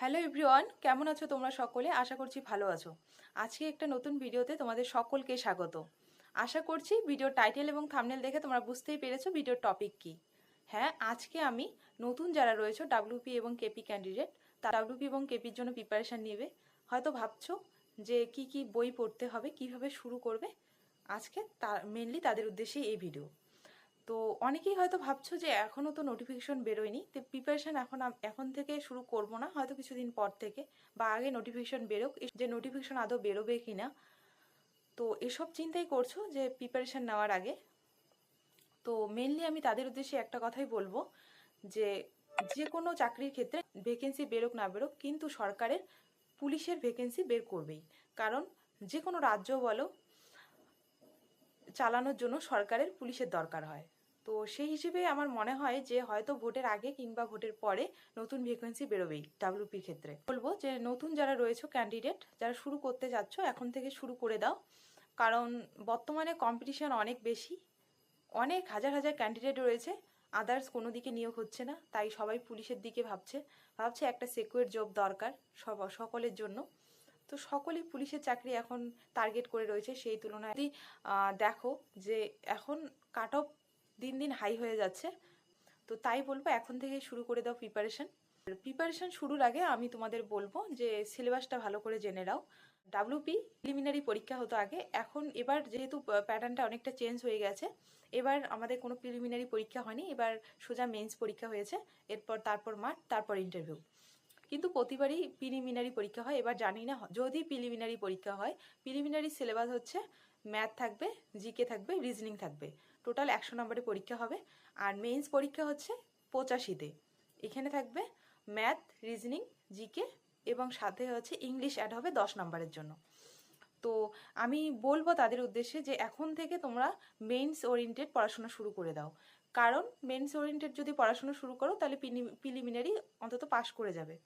Hello everyone, কেমন আছো তোমরা সকলে? আশা করছি ভালো আছো। আজকে একটা নতুন ভিডিওতে তোমাদের সকলকে স্বাগত। আশা করছি ভিডিওর টাইটেল এবং থাম্বনেল দেখে তোমরা বুঝতেই পেরেছো ভিডিওর টপিক কি। হ্যাঁ, আজকে আমি নতুন যারা রয়েছে ডাব্লিউপি এবং কেপি ক্যান্ডিডেট, তারা ডাব্লিউপি এবং কেপির জন্য প্রিপারেশান নেবে। হয়তো ভাবছো যে কি কি বই পড়তে হবে, কিভাবে শুরু করবে। আজকে মেনলি তাদের উদ্দেশ্যেই এই ভিডিও। তো অনেকেই হয়তো ভাবছো যে এখনও তো নোটিফিকেশন বেরোয়নি, তো প্রিপারেশান এখন থেকে শুরু করব না, হয়তো কিছুদিন পর থেকে বা আগে নোটিফিকেশন বেরোক, যে নোটিফিকেশন আদৌ বেরোবে কি না। তো এসব চিন্তাই করছো যে প্রিপারেশান নেওয়ার আগে। তো মেনলি আমি তাদের উদ্দেশ্যে একটা কথাই বলবো যে যে কোনো চাকরির ক্ষেত্রে ভ্যাকেন্সি বেরোক না বেরোক, কিন্তু সরকারের পুলিশের ভ্যাকেন্সি বের করবেই। কারণ যে কোনো রাজ্য বলো, চালানোর জন্য সরকারের পুলিশের দরকার হয়। তো সেই হিসেবে আমার মনে হয় যে হয়তো ভোটের আগে কিংবা ভোটের পরে নতুন ভ্যাকেন্সি বেরোবেই ডাব্লিউপির ক্ষেত্রে। বলবো যে নতুন যারা রয়েছে ক্যান্ডিডেট, যারা শুরু করতে যাচ্ছ, এখন থেকে শুরু করে দাও। কারণ বর্তমানে কম্পিটিশন অনেক বেশি, অনেক হাজার হাজার ক্যান্ডিডেট রয়েছে, আদার্স কোনো দিকে নিয়োগ হচ্ছে না, তাই সবাই পুলিশের দিকে ভাবছে একটা সিকিউর জব দরকার সকলের জন্য। তো সকলেই পুলিশের চাকরি এখন টার্গেট করে রয়েছে। সেই তুলনায় যদি দেখো যে এখন কাট অফ দিন দিন হাই হয়ে যাচ্ছে, তো তাই বলবো এখন থেকে শুরু করে দাও প্রিপারেশন শুরুর আগে আমি তোমাদের বলবো যে সিলেবাসটা ভালো করে জেনে নাও। ডাব্লিউপি প্রিলিমিনারি পরীক্ষা হতো আগে, এখন এবার যেহেতু প্যাটার্নটা অনেকটা চেঞ্জ হয়ে গেছে, এবার আমাদের কোনো প্রিলিমিনারি পরীক্ষা হয়নি, এবার সোজা মেন্স পরীক্ষা হয়েছে, তারপর মাঠ, তারপর ইন্টারভিউ। কিন্তু প্রতিবারই প্রিলিমিনারি পরীক্ষা হয়। এবার জানি না যদি প্রিলিমিনারি পরীক্ষা হয়, প্রিলিমিনারি সিলেবাস হচ্ছে ম্যাথ থাকবে, জিকে থাকবে, রিজনিং থাকবে, টোটাল 100 নম্বরের পরীক্ষা হবে। আর মেইনস পরীক্ষা হচ্ছে 85-তে, এখানে থাকবে ম্যাথ, রিজনিং, জিকে এবং সাথে হচ্ছে ইংলিশ অ্যাড হবে 10 নম্বরের জন্য। তো আমি বলবো তাদের উদ্দেশ্যে যে এখন থেকে তোমরা মেইনস ওরিয়েন্টেড পড়াশোনা শুরু করে দাও। কারণ মেইনস ওরিয়েন্টেড যদি পড়াশোনা শুরু করো তাহলে প্রিলিমিনারি অন্তত পাশ করে যাবে।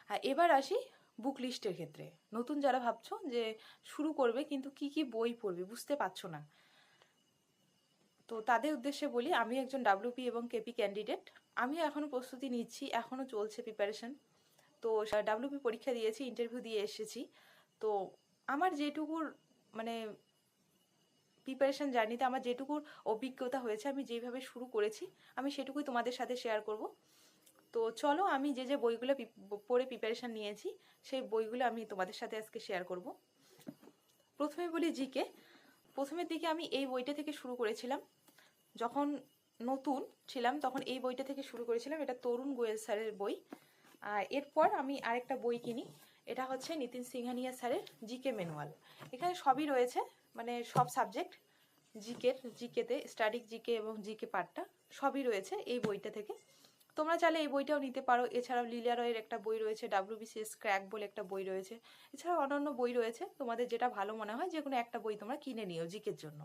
হ্যাঁ, এবার আসি বুক লিস্টের ক্ষেত্রে। নতুন যারা ভাবছো যে শুরু করবে কিন্তু কি কি বই পড়বে বুঝতে পারছো না, তো তাদের উদ্দেশ্যে বলি আমি একজন ডাব্লিউপি এবং কেপি ক্যান্ডিডেট। আমি এখনও প্রস্তুতি নিচ্ছি, এখনও চলছে প্রিপারেশন। তো ডাব্লিউপি পরীক্ষা দিয়েছি, ইন্টারভিউ দিয়ে এসেছি। তো আমার যেটুকুর মানে প্রিপারেশন জার্নিতে আমার যেটুকুর অভিজ্ঞতা হয়েছে, আমি যেভাবে শুরু করেছি, আমি সেটুকুই তোমাদের সাথে শেয়ার করব। তো চলো আমি যে বইগুলো পড়ে প্রিপারেশান নিয়েছি সেই বইগুলো আমি তোমাদের সাথে আজকে শেয়ার করব। প্রথমে বলি জিকে। প্রথমের দিকে আমি এই বইটা থেকে শুরু করেছিলাম, যখন নতুন ছিলাম তখন এই বইটা থেকে শুরু করেছিলাম। এটা তরুণ গোয়েল স্যারের বই। আর এরপর আমি আরেকটা বই কিনি, এটা হচ্ছে নিতিন সিংহানিয়া স্যারের জিকে ম্যানুয়াল। এখানে সবই রয়েছে, মানে সব সাবজেক্ট, জিকেতে স্ট্যাটিক জিকে এবং জিকে পার্টটা সবই রয়েছে এই বইটা থেকে। তোমরা চাইলে এই বইটাও নিতে পারো। এছাড়াও লিলা রয়ের একটা বই রয়েছে, ডাব্লিউবিসিএস ক্র্যাক বলে একটা বই রয়েছে। এছাড়াও অন্যান্য বই রয়েছে, তোমাদের যেটা ভালো মনে হয় যে কোনো একটা বই তোমরা কিনে নিও জিকের জন্য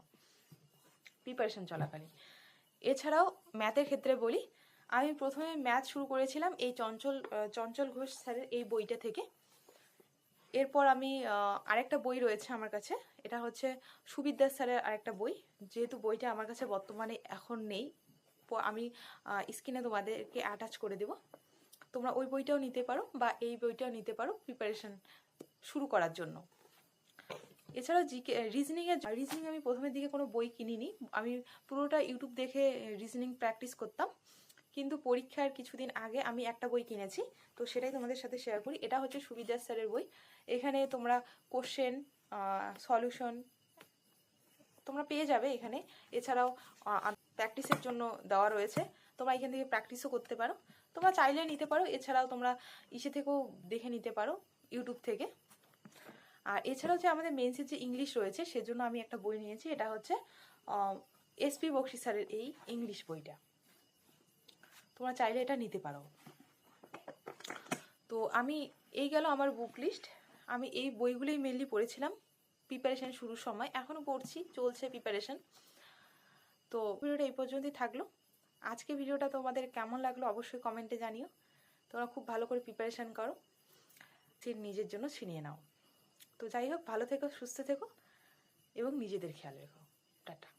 প্রিপারেশন চলাকালীন। এছাড়াও ম্যাথের ক্ষেত্রে বলি, আমি প্রথমে ম্যাথ শুরু করেছিলাম এই চঞ্চল ঘোষ স্যারের এই বইটা থেকে। এরপর আমি আরেকটা বই রয়েছে আমার কাছে, এটা হচ্ছে সুবিদ্যাস স্যারের আরেকটা বই। যেহেতু বইটা আমার কাছে বর্তমানে এখন নেই, আমি স্ক্রিনে তোমাদেরকে অ্যাটাচ করে দেব, তোমরা ওই বইটাও নিতে পারো বা এই বইটাও নিতে পারো প্রিপারেশন শুরু করার জন্য। এছাড়াও জিকে রিজনিং আমি প্রথমের দিকে কোনো বই কিনিনি, আমি পুরোটা ইউটিউব দেখে রিজনিং প্র্যাকটিস করতাম। কিন্তু পরীক্ষার কিছুদিন আগে আমি একটা বই কিনেছি, তো সেটাই তোমাদের সাথে শেয়ার করি। এটা হচ্ছে সুবিদ্যাস স্যারের বই। এখানে তোমরা কোশ্চেন, সলিউশন তোমরা পেয়ে যাবে এখানে। এছাড়াও প্র্যাকটিসের জন্য দেওয়া রয়েছে, তোমরা এখান থেকে প্র্যাকটিসও করতে পারো, তোমরা চাইলে নিতে পারো। এছাড়াও তোমরা ইসে থেকেও দেখে নিতে পারো ইউটিউব থেকে। আর এছাড়াও যে আমাদের মেন্সের যে ইংলিশ রয়েছে সেজন্য আমি একটা বই নিয়েছি, এটা হচ্ছে এসপি বক্সি স্যারের এই ইংলিশ বইটা, তোমরা চাইলে এটা নিতে পারো। তো আমি এই গেল আমার বুক লিস্ট। আমি এই বইগুলোই মেনলি পড়েছিলাম প্রিপারেশন শুরুর সময়, এখনও পড়ছি, চলছে প্রিপারেশন। তো ভিডিওটা এই পর্যন্তই থাকলো। আজকে ভিডিওটা তোমাদের কেমন লাগলো অবশ্যই কমেন্টে জানিও। তোমরা খুব ভালো করে প্রিপারেশন করো, নিজের জন্য ছিনিয়ে নাও। তো যাই হোক, ভালো থেকো, সুস্থ থেকো এবং নিজেদের খেয়াল রেখো। টাটা।